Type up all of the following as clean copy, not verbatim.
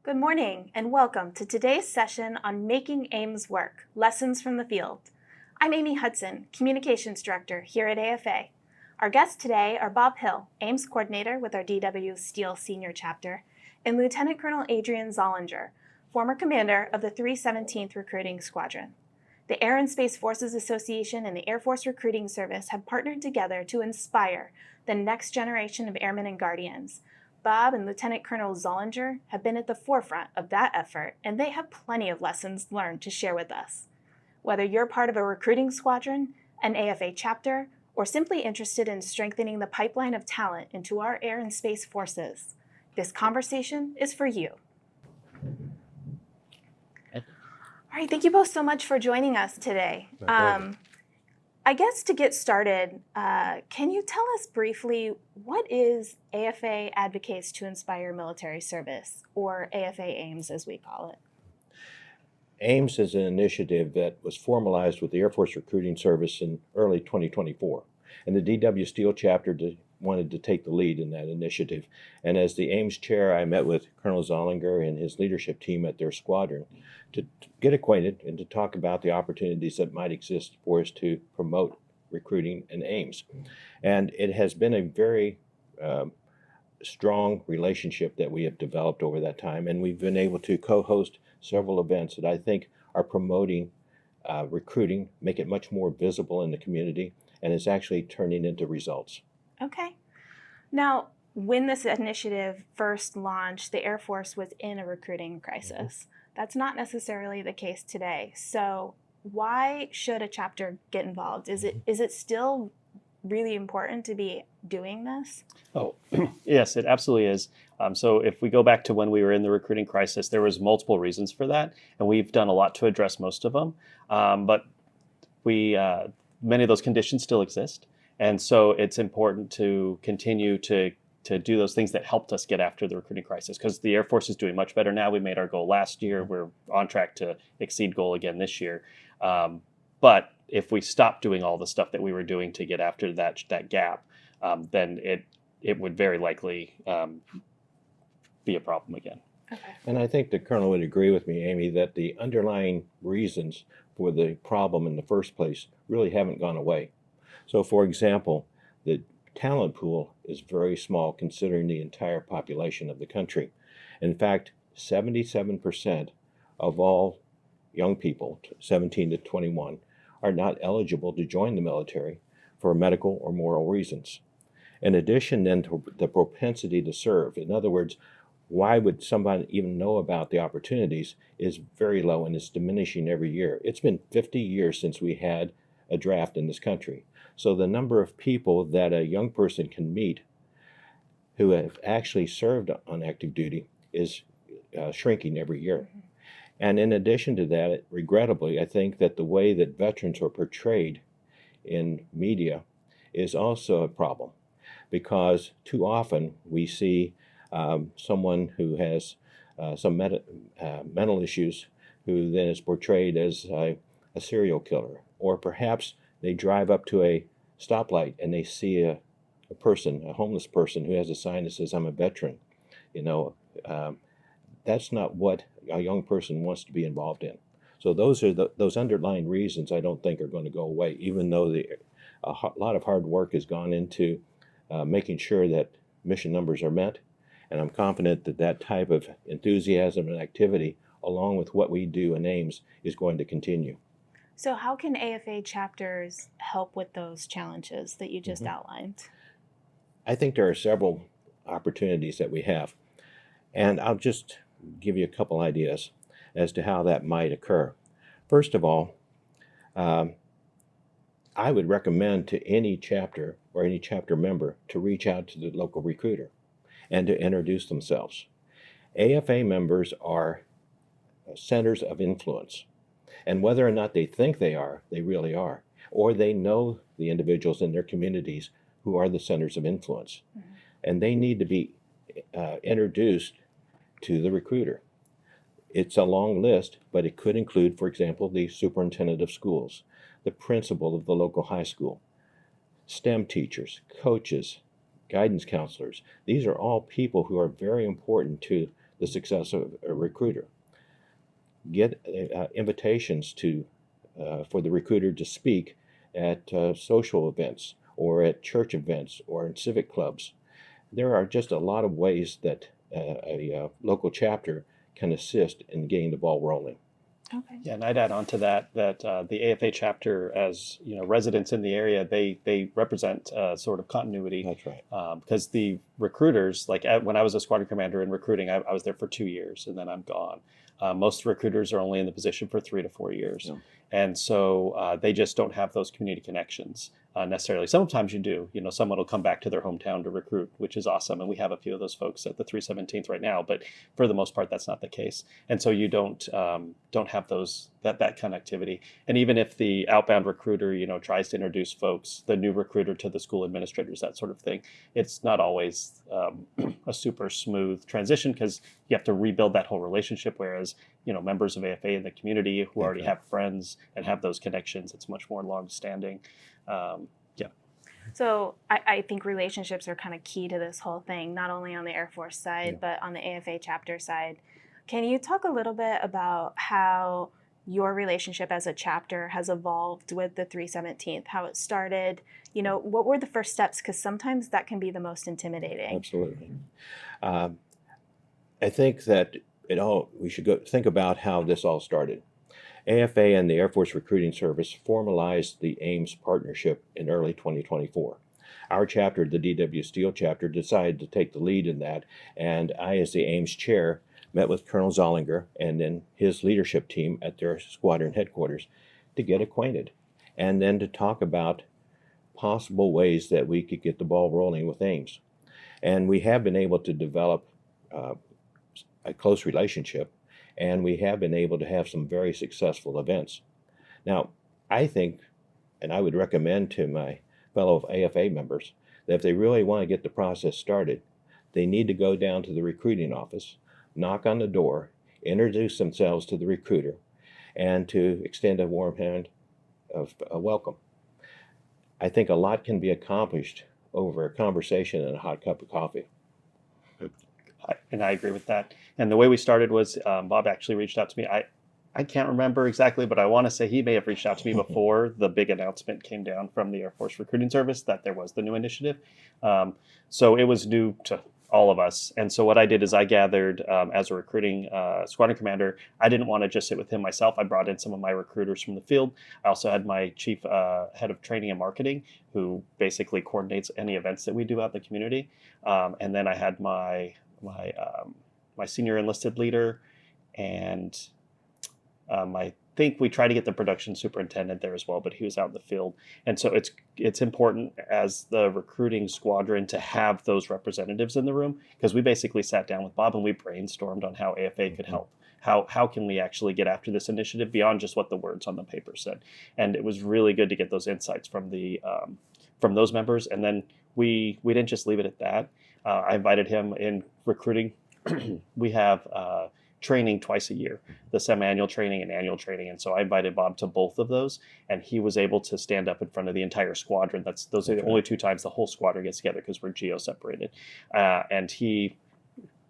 Good morning and welcome to today's session on Making AIMS Work, Lessons from the Field. I'm Amy Hudson, Communications Director here at AFA. Our guests today are Bob Hill, AIMS Coordinator with our DW Steele Senior Chapter, and Lieutenant Colonel Adrian Zollinger, former commander of the 317th Recruiting Squadron. The Air and Space Forces Association and the Air Force Recruiting Service have partnered together to inspire the next generation of Airmen and Guardians. Bob and Lieutenant Colonel Zollinger have been at the forefront of that effort, and they have plenty of lessons learned to share with us. Whether you're part of a recruiting squadron, an AFA chapter, or simply interested in strengthening the pipeline of talent into our air and space forces, this conversation is for you. All right, thank you both so much for joining us today. I guess to get started, can you tell us briefly what is AFA Advocates to Inspire Military Service, or AFA AIMS as we call it? AIMS is an initiative that was formalized with the Air Force Recruiting Service in early 2024, and the DW Steele Chapter wanted to take the lead in that initiative. And as the AIMS chair, I met with Colonel Zollinger and his leadership team at their squadron to get acquainted and to talk about the opportunities that might exist for us to promote recruiting in AIMS. And it has been a very strong relationship that we have developed over that time, and we've been able to co-host several events that I think are promoting recruiting, make it much more visible in the community, and it's actually turning into results. Okay. Now, when this initiative first launched, the Air Force was in a recruiting crisis. That's not necessarily the case today. So why should a chapter get involved? Is it still really important to be doing this? Oh, yes, it absolutely is. So if we go back to when we were in the recruiting crisis, there was multiple reasons for that, and we've done a lot to address most of them. But many of those conditions still exist, and so it's important to continue to do those things that helped us get after the recruiting crisis, because the Air Force is doing much better now. We made our goal last year. We're on track to exceed goal again this year. But if we stop doing all the stuff that we were doing to get after that gap, then it would very likely be a problem again. Okay. And I think the Colonel would agree with me, Amy, that the underlying reasons for the problem in the first place really haven't gone away. So, for example, the talent pool is very small considering the entire population of the country. In fact, 77% of all young people, 17 to 21, are not eligible to join the military for medical or moral reasons. In addition, then, to the propensity to serve, in other words, why would somebody even know about the opportunities, is very low and is diminishing every year. It's been 50 years since we had a draft in this country. So the number of people that a young person can meet who have actually served on active duty is shrinking every year. Mm-hmm. And in addition to that, regrettably, I think that the way that veterans are portrayed in media is also a problem, because too often we see someone who has some mental issues who then is portrayed as a serial killer, or perhaps they drive up to a stoplight and they see a homeless person who has a sign that says, "I'm a veteran." That's not what a young person wants to be involved in. So those are those underlying reasons I don't think are going to go away, even though a lot of hard work has gone into making sure that mission numbers are met. And I'm confident that that type of enthusiasm and activity, along with what we do in AIMS, is going to continue. So how can AFA chapters help with those challenges that you just outlined? I think there are several opportunities that we have. And I'll just give you a couple ideas as to how that might occur. First of all, I would recommend to any chapter or any chapter member to reach out to the local recruiter and to introduce themselves. AFA members are centers of influence. And whether or not they think they are, they really are. Or they know the individuals in their communities who are the centers of influence. Mm-hmm. And they need to be introduced to the recruiter. It's a long list, but it could include, for example, the superintendent of schools, the principal of the local high school, STEM teachers, coaches, guidance counselors. These are all people who are very important to the success of a recruiter. Get invitations for the recruiter to speak at social events or at church events or in civic clubs. There are just a lot of ways that a local chapter can assist in getting the ball rolling. Okay. Yeah, and I'd add on to that the AFA chapter, as residents in the area, they represent sort of continuity. That's right. Because the recruiters, like when I was a squadron commander in recruiting, I was there for 2 years and then I'm gone. Most recruiters are only in the position for 3 to 4 years. Yeah. And so they just don't have those community connections necessarily. Sometimes you do. Someone will come back to their hometown to recruit, which is awesome. And we have a few of those folks at the 317th right now. But for the most part, that's not the case. And so you don't have that connectivity. And even if the outbound recruiter, tries to introduce folks, the new recruiter to the school administrators, that sort of thing, it's not always a super smooth transition because you have to rebuild that whole relationship. Whereas, members of AFA in the community who already have friends and have those connections, it's much more long-standing. So I think relationships are kind of key to this whole thing, not only on the Air Force side, but on the AFA chapter side. Can you talk a little bit about how your relationship as a chapter has evolved with the 317th, how it started? What were the first steps? Because sometimes that can be the most intimidating. Absolutely. I think that we should think about how this all started. AFA and the Air Force Recruiting Service formalized the Ames partnership in early 2024. Our chapter, the DW Steele Chapter, decided to take the lead in that, and I, as the Ames chair, met with Colonel Zollinger and then his leadership team at their squadron headquarters to get acquainted, and then to talk about possible ways that we could get the ball rolling with Ames. And we have been able to develop a close relationship, and we have been able to have some very successful events. Now, I think, and I would recommend to my fellow AFA members, that if they really want to get the process started, they need to go down to the recruiting office, knock on the door, introduce themselves to the recruiter, and to extend a warm hand of welcome. I think a lot can be accomplished over a conversation and a hot cup of coffee. And I agree with that. And the way we started was Bob actually reached out to me. I can't remember exactly, but I want to say he may have reached out to me before the big announcement came down from the Air Force Recruiting Service that there was the new initiative. So it was new to all of us. And so what I did is I gathered as a recruiting squadron commander. I didn't want to just sit with him myself. I brought in some of my recruiters from the field. I also had my chief head of training and marketing, who basically coordinates any events that we do out in the community. And then I had my senior enlisted leader, and I think we tried to get the production superintendent there as well, but he was out in the field. And so it's important as the recruiting squadron to have those representatives in the room, because we basically sat down with Bob and we brainstormed on how AFA could help. How can we actually get after this initiative beyond just what the words on the paper said? And it was really good to get those insights from those members. And then we didn't just leave it at that. I invited him in recruiting. We have training twice a year, the semi-annual training and annual training. And so I invited Bob to both of those, and he was able to stand up in front of the entire squadron. Those are the only 2 times the whole squadron gets together because we're geo-separated. And he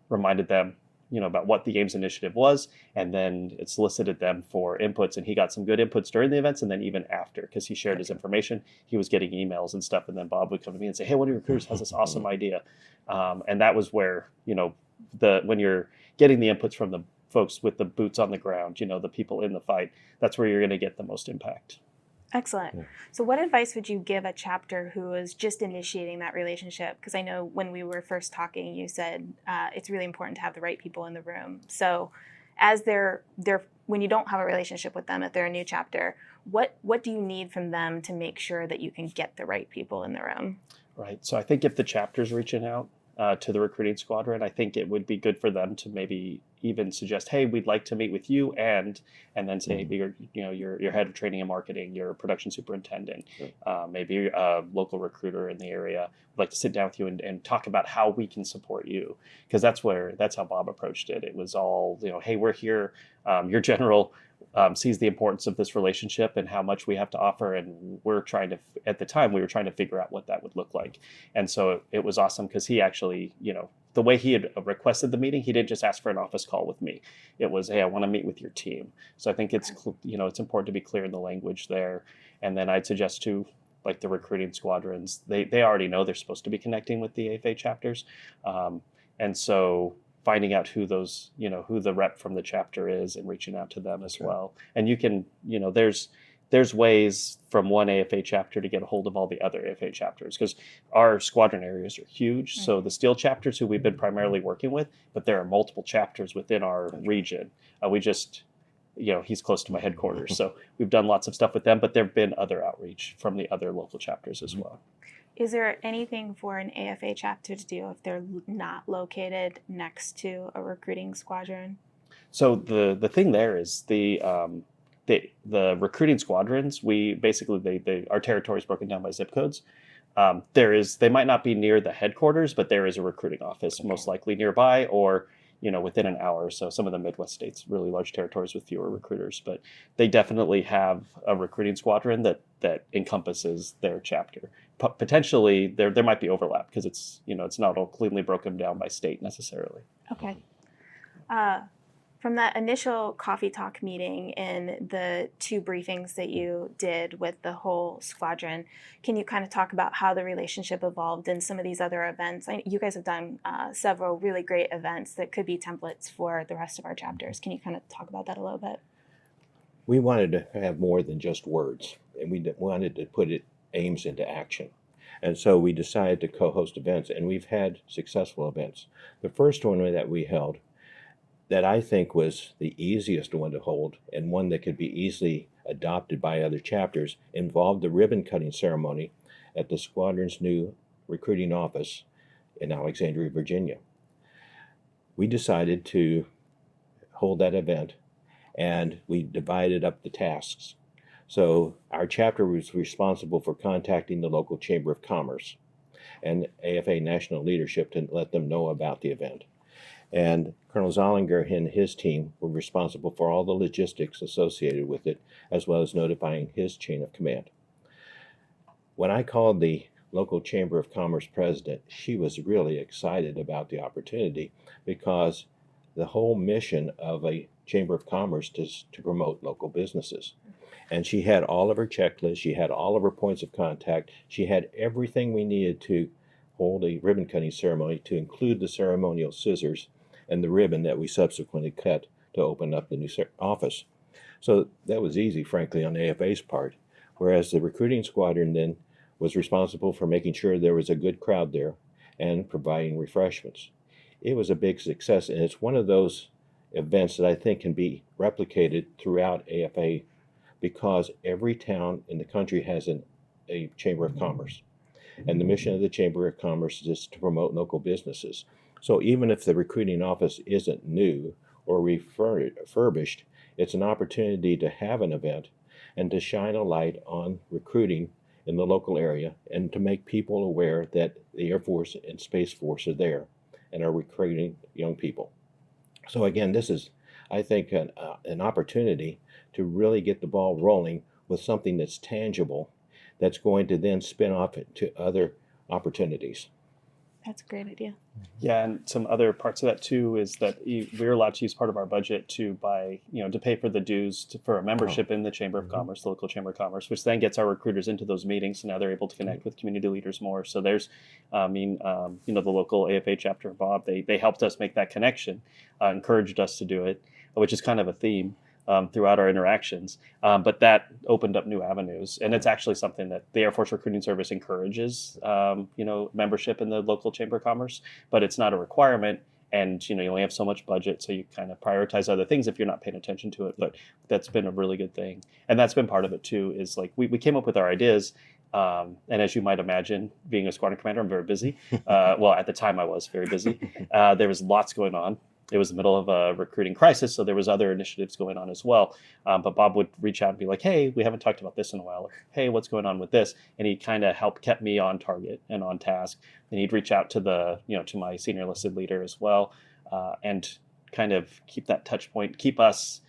reminded them, about what the Ames initiative was, and then it solicited them for inputs, and he got some good inputs during the events and then even after, because he shared his information. He was getting emails and stuff, and then Bob would come to me and say, hey, one of your recruiters has this awesome idea. And that was where, when you're getting the inputs from the folks with the boots on the ground, the people in the fight, that's where you're going to get the most impact. Excellent. Yeah. So what advice would you give a chapter who is just initiating that relationship? Because I know when we were first talking, you said it's really important to have the right people in the room. So as when you don't have a relationship with them, if they're a new chapter, what do you need from them to make sure that you can get the right people in the room? Right. So I think if the chapter's reaching out to the recruiting squadron, I think it would be good for them to maybe even suggest, hey, we'd like to meet with you, and then say, your head of training and marketing, your production superintendent, maybe a local recruiter in the area would like to sit down with you and talk about how we can support you, because that's how Bob approached it. It was all, hey, we're here. Your general sees the importance of this relationship and how much we have to offer, and we're trying to, at the time, we were trying to figure out what that would look like. And so it was awesome because he actually actually, the way he had requested the meeting, he didn't just ask for an office call with me. It was, hey, I want to meet with your team. So I think it's, it's important to be clear in the language there. And then I'd suggest to like the recruiting squadrons, they already know they're supposed to be connecting with the AFA chapters. And so finding out who those, who the rep from the chapter is and reaching out to them as well. And you can, there's ways from one AFA chapter to get a hold of all the other AFA chapters, because our squadron areas are huge. Mm-hmm. So the Steele chapters, who we've been primarily working with, but there are multiple chapters within our region. We just, he's close to my headquarters. So we've done lots of stuff with them, but there have been other outreach from the other local chapters as well. Is there anything for an AFA chapter to do if they're not located next to a recruiting squadron? So the thing there is the recruiting squadrons, we basically, our territory is broken down by zip codes. They might not be near the headquarters, but there is a recruiting office most likely nearby, or within an hour or so. Some of the Midwest states, really large territories with fewer recruiters, but they definitely have a recruiting squadron that encompasses their chapter. Potentially, there might be overlap because it's not all cleanly broken down by state necessarily. Okay. From that initial coffee talk meeting and the 2 briefings that you did with the whole squadron, can you kind of talk about how the relationship evolved in some of these other events? You guys have done several really great events that could be templates for the rest of our chapters. Can you kind of talk about that a little bit? We wanted to have more than just words, and we wanted to put aims into action. And so we decided to co-host events, and we've had successful events. The first one that we held, that I think was the easiest one to hold and one that could be easily adopted by other chapters, involved the ribbon cutting ceremony at the squadron's new recruiting office in Alexandria, Virginia. We decided to hold that event, and we divided up the tasks. So our chapter was responsible for contacting the local Chamber of Commerce and AFA national leadership to let them know about the event. And Colonel Zollinger and his team were responsible for all the logistics associated with it, as well as notifying his chain of command. When I called the local Chamber of Commerce president, she was really excited about the opportunity, because the whole mission of a Chamber of Commerce is to promote local businesses. And she had all of her checklists, she had all of her points of contact, she had everything we needed to hold a ribbon cutting ceremony, to include the ceremonial scissors and the ribbon that we subsequently cut to open up the new office. So that was easy, frankly, on AFA's part, whereas the recruiting squadron then was responsible for making sure there was a good crowd there and providing refreshments. It was a big success, and it's one of those events that I think can be replicated throughout AFA, because every town in the country has a Chamber of Commerce. And the mission of the Chamber of Commerce is to promote local businesses. So even if the recruiting office isn't new or refurbished, it's an opportunity to have an event and to shine a light on recruiting in the local area, and to make people aware that the Air Force and Space Force are there and are recruiting young people. So again, this is, I think, an opportunity to really get the ball rolling with something that's tangible, that's going to then spin off to other opportunities. That's a great idea. Yeah, and some other parts of that too is that we're allowed to use part of our budget to buy, to pay for the dues for a membership in the Chamber of Commerce, the local Chamber of Commerce, which then gets our recruiters into those meetings, so now they're able to connect with community leaders more. So there's, the local AFA chapter, Bob, they helped us make that connection, encouraged us to do it, which is kind of a theme throughout our interactions, but that opened up new avenues, and it's actually something that the Air Force Recruiting Service encourages, membership in the local Chamber of Commerce, but it's not a requirement, and you only have so much budget, so you kind of prioritize other things if you're not paying attention to it. But that's been a really good thing, and that's been part of it too. Is like we came up with our ideas, and as you might imagine, being a squadron commander, I'm very busy. Well, at the time I was very busy. There was lots going on. It was the middle of a recruiting crisis, so there was other initiatives going on as well. But Bob would reach out and be like, hey, we haven't talked about this in a while. Or, hey, what's going on with this? And he kind of kept me on target and on task. And he'd reach out to to my senior enlisted leader as well, and kind of keep that touch point, keep us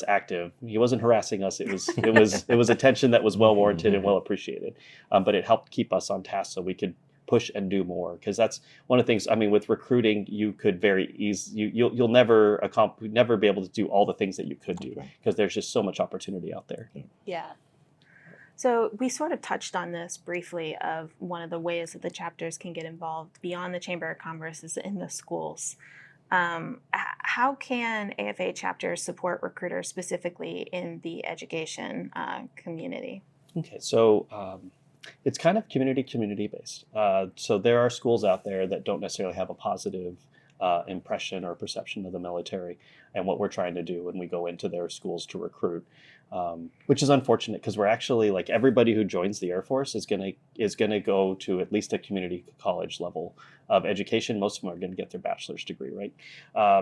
active. He wasn't harassing us. It was attention that was well warranted and well appreciated. But it helped keep us on task, so we could push and do more, because that's one of the things. I mean, with recruiting, you could very easy you'll never be able to do all the things that you could do, because there's just so much opportunity out there. Yeah. So we sort of touched on this briefly, of one of the ways that the chapters can get involved beyond the Chamber of Commerce is in the schools. How can AFA chapters support recruiters specifically in the education community? Okay, so it's kind of community based. So there are schools out there that don't necessarily have a positive impression or perception of the military and what we're trying to do when we go into their schools to recruit, which is unfortunate, because we're actually, like, everybody who joins the Air Force is gonna go to at least a community college level of education. Most of them are going to get their bachelor's degree, right?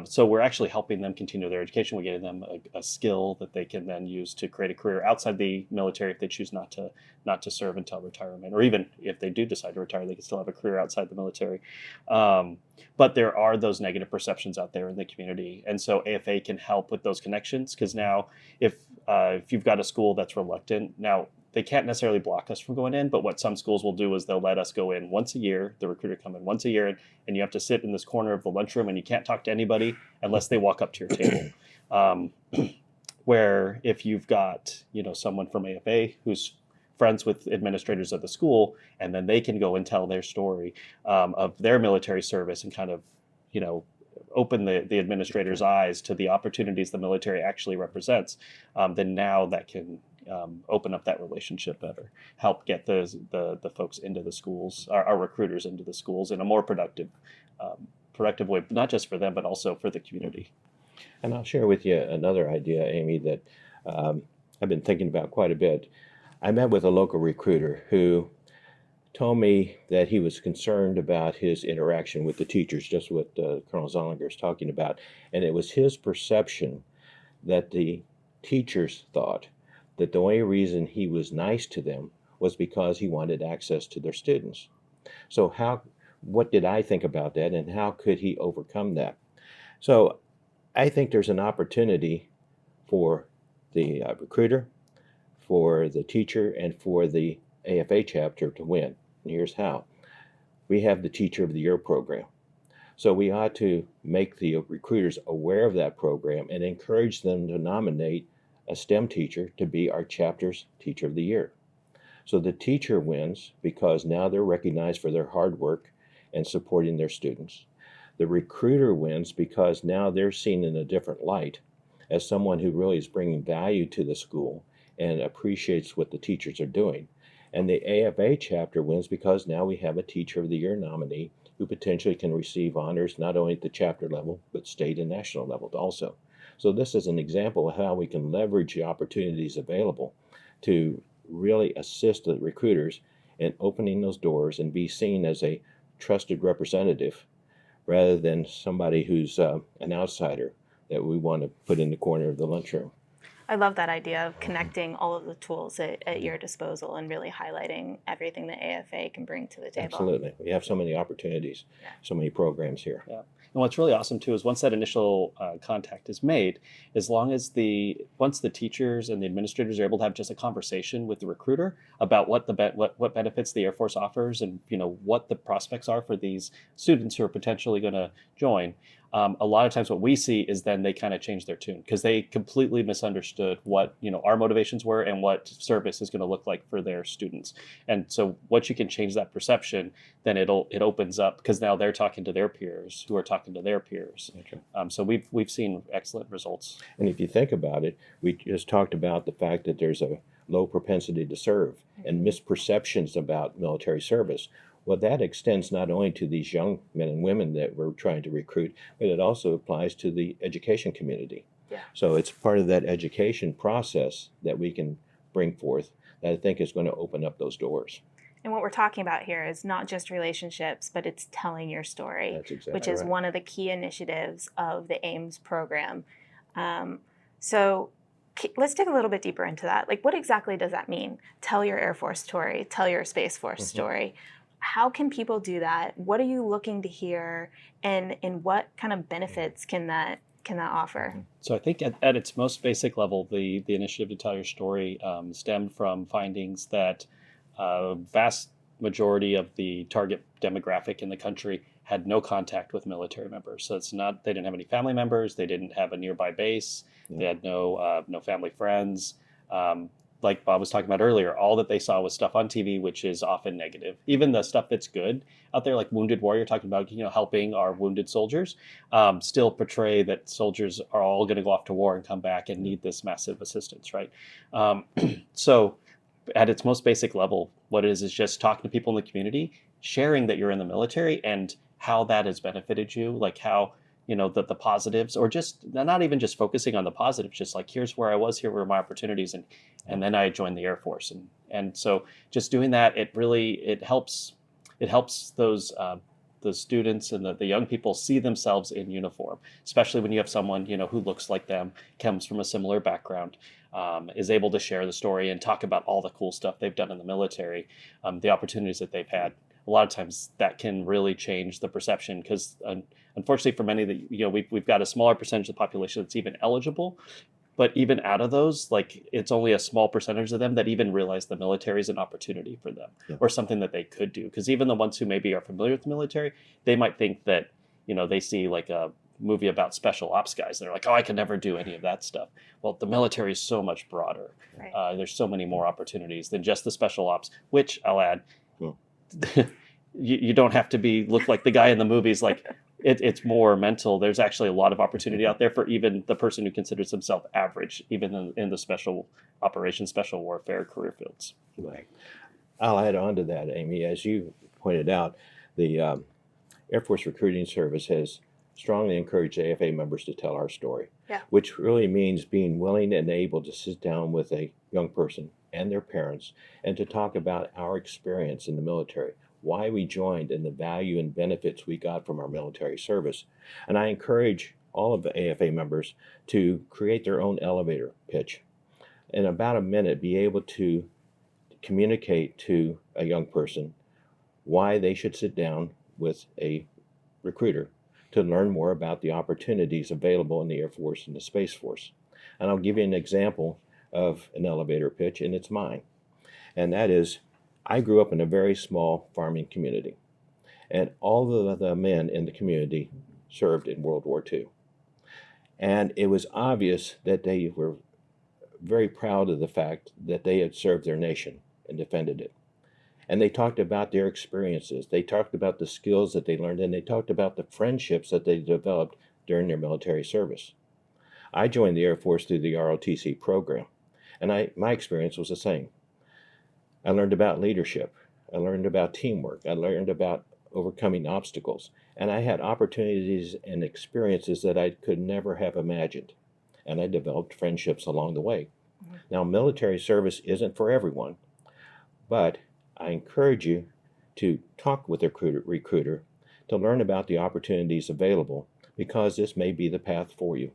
So we're actually helping them continue their education. We're getting them a skill that they can then use to create a career outside the military if they choose not to serve until retirement, or even if they do decide to retire, they can still have a career outside the military. But there are those negative perceptions out there in the community, and so AFA can help with those connections, because now if you've got a school that's reluctant, now they can't necessarily block us from going in, but what some schools will do is they'll let us go in once a year. The recruiter come in once a year, and you have to sit in this corner of the lunchroom, and you can't talk to anybody unless they walk up to your table. Where if you've got, someone from AFA who's friends with administrators of the school, and then they can go and tell their story of their military service, and kind of, open the administrator's eyes to the opportunities the military actually represents, then now that can open up that relationship better, help get the folks into the schools, our recruiters into the schools in a more productive way, not just for them, but also for the community. And I'll share with you another idea, Amy, that I've been thinking about quite a bit. I met with a local recruiter who told me that he was concerned about his interaction with the teachers, just what Colonel Zollinger is talking about. And it was his perception that the teachers thought that the only reason he was nice to them was because he wanted access to their students. So what did I think about that, and how could he overcome that? So I think there's an opportunity for the recruiter, for the teacher, and for the AFA chapter to win. And here's how. We have the Teacher of the Year program. So we ought to make the recruiters aware of that program and encourage them to nominate a STEM teacher to be our chapter's Teacher of the Year. So the teacher wins because now they're recognized for their hard work and supporting their students. The recruiter wins because now they're seen in a different light as someone who really is bringing value to the school and appreciates what the teachers are doing. And the AFA chapter wins because now we have a Teacher of the Year nominee who potentially can receive honors not only at the chapter level, but state and national level also. So this is an example of how we can leverage the opportunities available to really assist the recruiters in opening those doors and be seen as a trusted representative rather than somebody who's an outsider that we want to put in the corner of the lunchroom. I love that idea of connecting all of the tools at your disposal and really highlighting everything that AFA can bring to the table. Absolutely. We have so many opportunities, so many programs here. Yeah. And what's really awesome too is once that initial contact is made, as long as once the teachers and the administrators are able to have just a conversation with the recruiter about what benefits the Air Force offers, and what the prospects are for these students who are potentially going to join. A lot of times what we see is then they kind of change their tune because they completely misunderstood what our motivations were and what service is going to look like for their students. And so once you can change that perception, then it opens up, because now they're talking to their peers who are talking to their peers. Okay. So we've seen excellent results. And if you think about it, we just talked about the fact that there's a low propensity to serve and misperceptions about military service. Well, that extends not only to these young men and women that we're trying to recruit, but it also applies to the education community. Yeah. So it's part of that education process that we can bring forth that I think is going to open up those doors. And what we're talking about here is not just relationships, but it's telling your story, That's exactly which is right. one of the key initiatives of the AIMS program. So let's dig a little bit deeper into that. Like, what exactly does that mean? Tell your Air Force story, tell your Space Force story. How can people do that? What are you looking to hear, and what kind of benefits can that offer? So I think at its most basic level, the initiative to tell your story stemmed from findings that vast majority of the target demographic in the country had no contact with military members. So they didn't have any family members, they didn't have a nearby base, they had no family friends. Like Bob was talking about earlier, all that they saw was stuff on TV, which is often negative. Even the stuff that's good out there, like Wounded Warrior, talking about helping our wounded soldiers, still portray that soldiers are all going to go off to war and come back and need this massive assistance, right? So at its most basic level, what it is just talking to people in the community, sharing that you're in the military and how that has benefited you, like how the positives, or just not even just focusing on the positives, just like here's where I was, here were my opportunities, and then I joined the Air Force, and so just doing that, it helps those the students and the young people see themselves in uniform, especially when you have someone who looks like them, comes from a similar background, is able to share the story and talk about all the cool stuff they've done in the military, the opportunities that they've had. A lot of times that can really change the perception, because unfortunately for many that we've got a smaller percentage of the population that's even eligible, but even out of those, like it's only a small percentage of them that even realize the military is an opportunity for them, or something that they could do. Because even the ones who maybe are familiar with the military, they might think that they see like a movie about special ops guys. They're like, oh, I can never do any of that stuff. Well, the military is so much broader. Right. There's so many more opportunities than just the special ops, which I'll add. You don't have to look like the guy in the movies. Like it's more mental. There's actually a lot of opportunity out there for even the person who considers himself average, even in the special operations, special warfare career fields. Right. I'll add on to that, Amy. As you pointed out, the Air Force Recruiting Service has strongly encouraged AFA members to tell our story, which really means being willing and able to sit down with a young person and their parents and to talk about our experience in the military, why we joined, and the value and benefits we got from our military service. And I encourage all of the AFA members to create their own elevator pitch. In about a minute, be able to communicate to a young person why they should sit down with a recruiter to learn more about the opportunities available in the Air Force and the Space Force. And I'll give you an example of an elevator pitch, and it's mine. And that is, I grew up in a very small farming community, and all of the men in the community served in World War II. And it was obvious that they were very proud of the fact that they had served their nation and defended it. And they talked about their experiences. They talked about the skills that they learned, and they talked about the friendships that they developed during their military service. I joined the Air Force through the ROTC program, and my experience was the same. I learned about leadership. I learned about teamwork. I learned about overcoming obstacles. And I had opportunities and experiences that I could never have imagined. And I developed friendships along the way. Mm-hmm. Now, military service isn't for everyone, but I encourage you to talk with a recruiter to learn about the opportunities available, because this may be the path for you.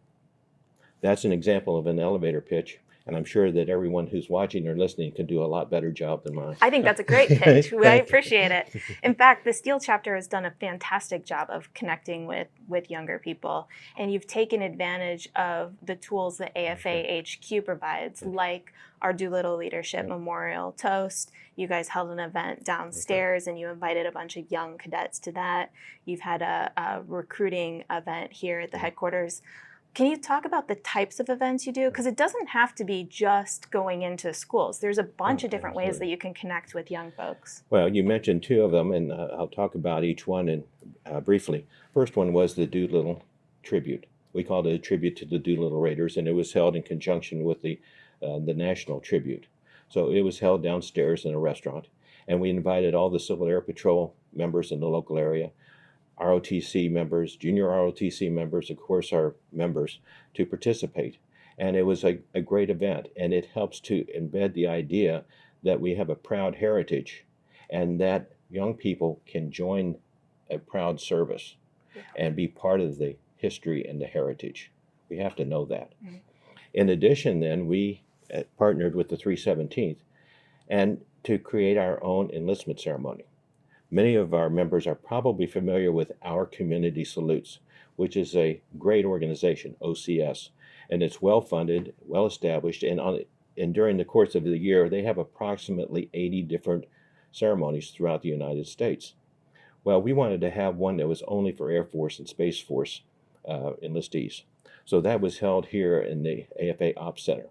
That's an example of an elevator pitch. And I'm sure that everyone who's watching or listening can do a lot better job than mine. I think that's a great pitch. I appreciate it. In fact, the Steele Chapter has done a fantastic job of connecting with younger people. And you've taken advantage of the tools that AFA HQ provides, like our Doolittle Leadership Memorial Toast. You guys held an event downstairs and you invited a bunch of young cadets to that. You've had a recruiting event here at the headquarters. Can you talk about the types of events you do? Because it doesn't have to be just going into schools. There's a bunch of different ways that you can connect with young folks. Well, you mentioned two of them, and I'll talk about each one briefly. First one was the Doolittle Tribute. We called it a tribute to the Doolittle Raiders, and it was held in conjunction with the National Tribute. So it was held downstairs in a restaurant, and we invited all the Civil Air Patrol members in the local area, ROTC members, junior ROTC members, of course, our members, to participate. And it was a great event, and it helps to embed the idea that we have a proud heritage and that young people can join a proud service and be part of the history and the heritage. We have to know that. Mm-hmm. In addition, then, we partnered with the 317th and to create our own enlistment ceremony. Many of our members are probably familiar with Our Community Salutes, which is a great organization, OCS, and it's well-funded, well-established, and during the course of the year, they have approximately 80 different ceremonies throughout the United States. Well, we wanted to have one that was only for Air Force and Space Force enlistees. So that was held here in the AFA Ops Center.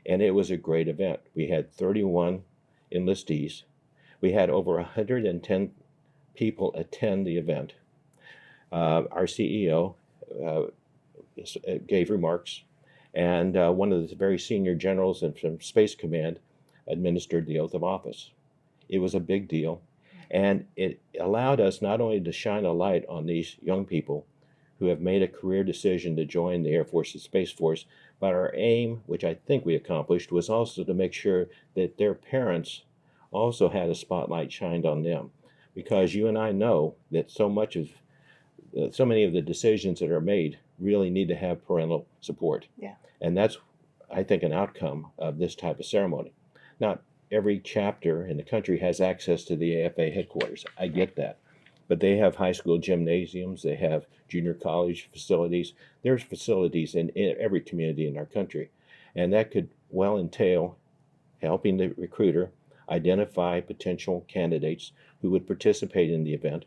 And it was a great event. We had 31 enlistees. We had over 110 people attend the event. Our CEO gave remarks, and one of the very senior generals from Space Command administered the oath of office. It was a big deal, and it allowed us not only to shine a light on these young people who have made a career decision to join the Air Force and Space Force, but our aim, which I think we accomplished, was also to make sure that their parents also had a spotlight shined on them. Because you and I know that so many of the decisions that are made really need to have parental support. Yeah. And that's, I think, an outcome of this type of ceremony. Not every chapter in the country has access to the AFA headquarters. I get that. But they have high school gymnasiums, they have junior college facilities. There's facilities in every community in our country. And that could well entail helping the recruiter identify potential candidates who would participate in the event,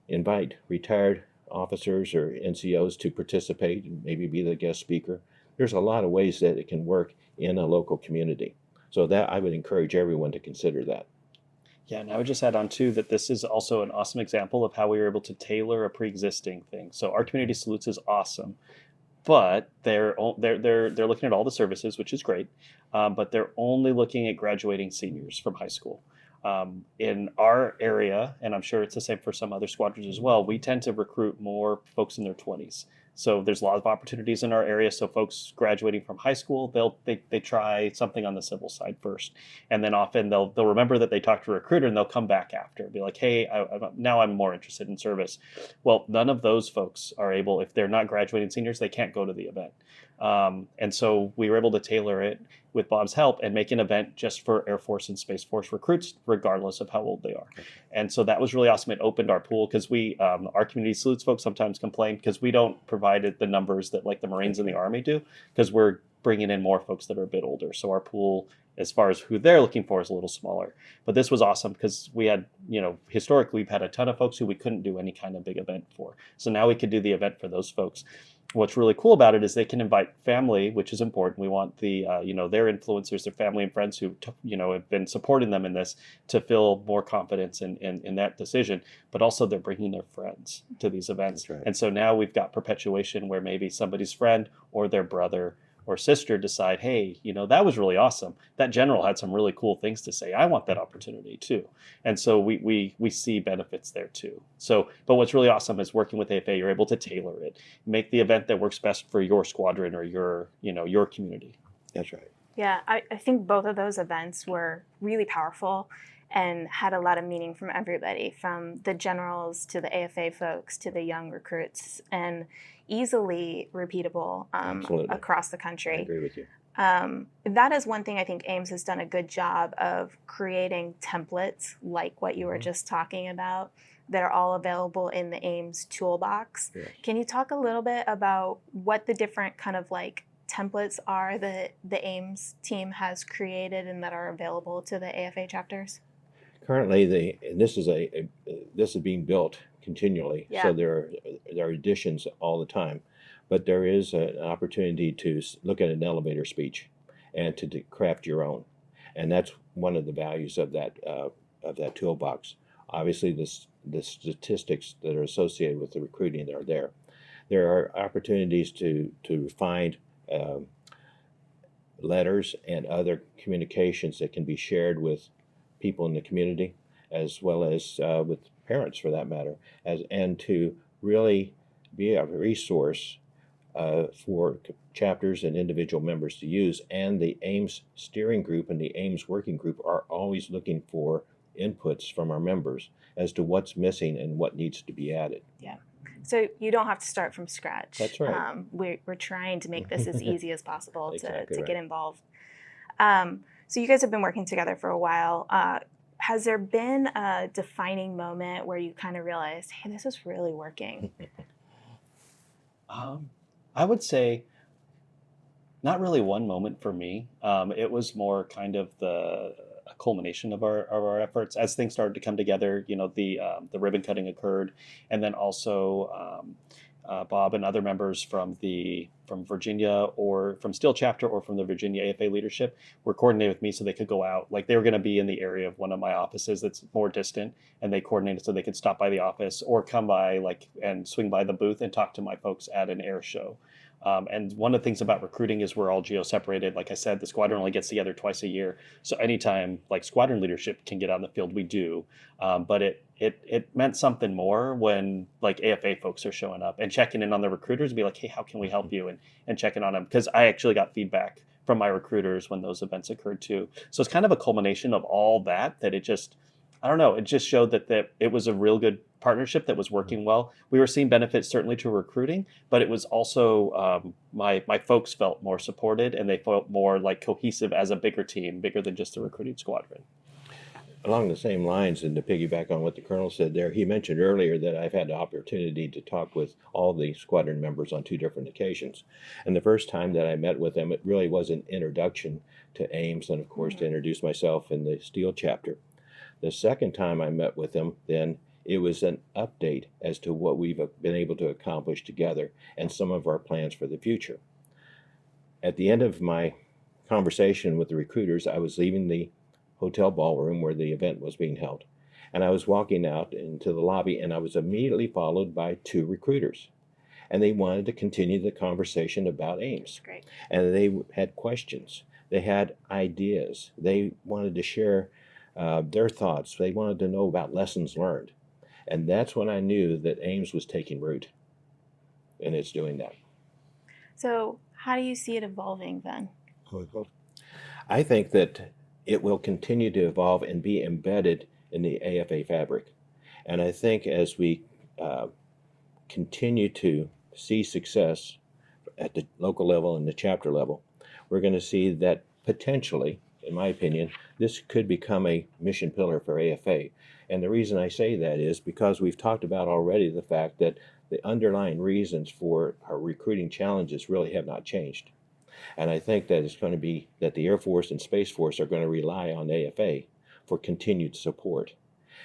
invite retired officers or NCOs to participate and maybe be the guest speaker. There's a lot of ways that it can work in a local community. So that I would encourage everyone to consider that. Yeah, and I would just add on too that this is also an awesome example of how we were able to tailor a pre-existing thing. So our community salutes is awesome, but they're looking at all the services, which is great, but they're only looking at graduating seniors from high school. In our area, and I'm sure it's the same for some other squadrons as well, we tend to recruit more folks in their 20s. So there's a lot of opportunities in our area. So folks graduating from high school, they try something on the civil side first, and then often they'll remember that they talked to a recruiter and they'll come back after, be like, hey, now I'm more interested in service. Well, none of those folks are able, if they're not graduating seniors, they can't go to the event. And so we were able to tailor it with Bob's help and make an event just for Air Force and Space Force recruits, regardless of how old they are. Okay. And so that was really awesome. It opened our pool because our community salutes folks sometimes complain because we don't provide the numbers that like the Marines and the Army do, because we're bringing in more folks that are a bit older. So our pool, as far as who they're looking for, is a little smaller. But this was awesome because we had, historically we've had a ton of folks who we couldn't do any kind of big event for. So now we could do the event for those folks. What's really cool about it is they can invite family, which is important. We want the, their influencers, their family and friends who, have been supporting them in this to feel more confidence in that decision. But also they're bringing their friends to these events. That's right. And so now we've got perpetuation where maybe somebody's friend or their brother or sister decide, hey, that was really awesome. That general had some really cool things to say. I want that opportunity too. And so we see benefits there too. So, but what's really awesome is working with AFA, you're able to tailor it, make the event that works best for your squadron or your community. That's right. Yeah, I think both of those events were really powerful and had a lot of meaning from everybody, from the generals to the AFA folks to the young recruits, and easily repeatable across the country. I agree with you. That is one thing I think Ames has done a good job of creating templates like what you were just talking about that are all available in the Ames toolbox. Yes. Can you talk a little bit about what the different kind of like templates are that the Ames team has created and that are available to the AFA chapters? Currently, this is being built continually, Yeah. so there are additions all the time. But there is an opportunity to look at an elevator speech and to craft your own, and that's one of the values of that toolbox. Obviously, the statistics that are associated with the recruiting are there. There are opportunities to find letters and other communications that can be shared with people in the community, as well as with parents for that matter, and to really be a resource for chapters and individual members to use. And the Ames steering group and the Ames working group are always looking for inputs from our members as to what's missing and what needs to be added. Yeah. So you don't have to start from scratch. That's right. We're trying to make this as easy as possible Exactly to right. get involved. So you guys have been working together for a while. Has there been a defining moment where you kind of realized, hey, this is really working? I would say not really one moment for me. It was more kind of a culmination of our efforts as things started to come together. The ribbon cutting occurred, and then also Bob and other members from Virginia or from Steele Chapter or from the Virginia AFA leadership were coordinating with me so they could go out. Like, they were going to be in the area of one of my offices that's more distant, and they coordinated so they could stop by the office or come by and swing by the booth and talk to my folks at an air show. And one of the things about recruiting is we're all geo-separated. Like I said, the squadron only gets together twice a year. So anytime squadron leadership can get out in the field, we do. But it meant something more when AFA folks are showing up and checking in on the recruiters and be like, hey, how can we help you? And checking on them. Because I actually got feedback from my recruiters when those events occurred too. So it's kind of a culmination of all that it just, I don't know, it just showed that it was a real good partnership that was working well. We were seeing benefits certainly to recruiting, but it was also my folks felt more supported, and they felt more cohesive as a bigger team, bigger than just the recruiting squadron. Along the same lines, and to piggyback on what the Colonel said there, he mentioned earlier that I've had the opportunity to talk with all the squadron members on 2 different occasions. And the first time that I met with them, it really was an introduction to Ames, and of course to introduce myself in the Steele Chapter. The second time I met with them, then it was an update as to what we've been able to accomplish together and some of our plans for the future. At the end of my conversation with the recruiters, I was leaving the hotel ballroom where the event was being held, and I was walking out into the lobby, and I was immediately followed by 2 recruiters, and they wanted to continue the conversation about Ames. Great. And they had questions, they had ideas, they wanted to share their thoughts, they wanted to know about lessons learned. And that's when I knew that Ames was taking root, and it's doing that. So how do you see it evolving then? I think that it will continue to evolve and be embedded in the AFA fabric. And I think as we continue to see success at the local level and the chapter level, we're going to see that potentially, in my opinion, this could become a mission pillar for AFA. And the reason I say that is because we've talked about already the fact that the underlying reasons for our recruiting challenges really have not changed. And I think that it's going to be that the Air Force and Space Force are going to rely on AFA for continued support.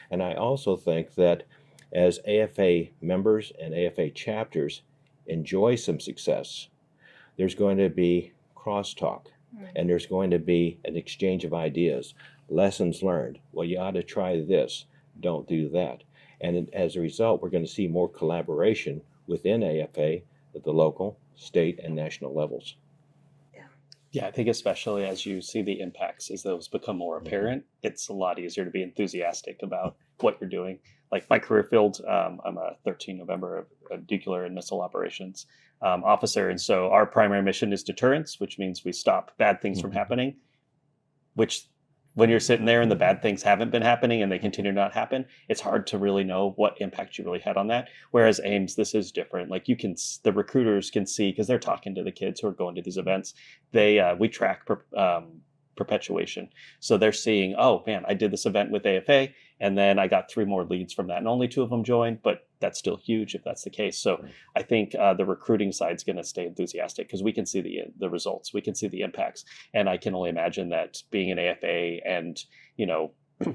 And I also think that as AFA members and AFA chapters enjoy some success, there's going to be crosstalk, and there's going to be an exchange of ideas, lessons learned. Well, you ought to try this, don't do that. And as a result, we're going to see more collaboration within AFA at the local, state, and national levels. Yeah, I think especially as you see the impacts, as those become more apparent, it's a lot easier to be enthusiastic about what you're doing. Like my career field, I'm a 13 November nuclear and missile operations officer. And so our primary mission is deterrence, which means we stop bad things from happening, which when you're sitting there and the bad things haven't been happening and they continue to not happen, it's hard to really know what impact you really had on that. Whereas Ames, this is different. Like the recruiters can see, because they're talking to the kids who are going to these events, we track perpetuation. So they're seeing, oh man, I did this event with AFA and then I got 3 more leads from that and only 2 of them joined, but that's still huge if that's the case. So I think the recruiting side is going to stay enthusiastic because we can see the results, we can see the impacts. And I can only imagine that being an AFA and,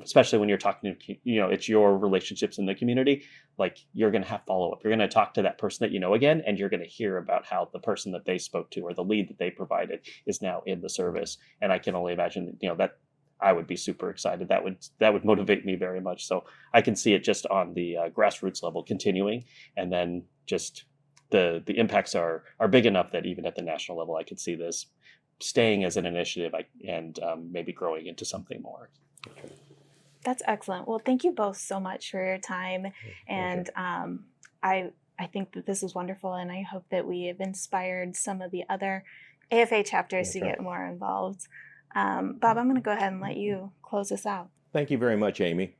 especially when you're talking to, it's your relationships in the community, like you're going to have follow-up. You're going to talk to that person that you know again, and you're going to hear about how the person that they spoke to or the lead that they provided is now in the service. And I can only imagine, that I would be super excited. That would motivate me very much. So I can see it just on the grassroots level continuing, and then just the impacts are big enough that even at the national level, I could see this staying as an initiative and maybe growing into something more. That's excellent. Well, thank you both so much for your time. And I think that this is wonderful, and I hope that we have inspired some of the other AFA chapters to get more involved. Bob, I'm going to go ahead and let you close this out. Thank you very much, Amy.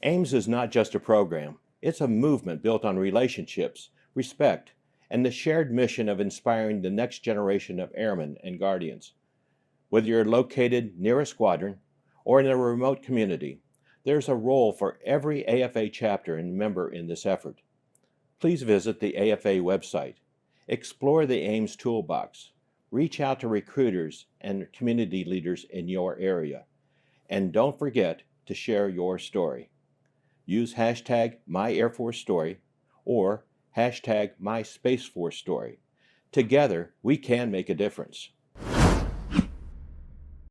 Ames is not just a program. It's a movement built on relationships, respect, and the shared mission of inspiring the next generation of airmen and guardians. Whether you're located near a squadron or in a remote community, there's a role for every AFA chapter and member in this effort. Please visit the AFA website, explore the Ames toolbox, reach out to recruiters and community leaders in your area, And don't forget to share your story. Use hashtag MyAirForceStory or hashtag MySpaceForceStory. Together, we can make a difference.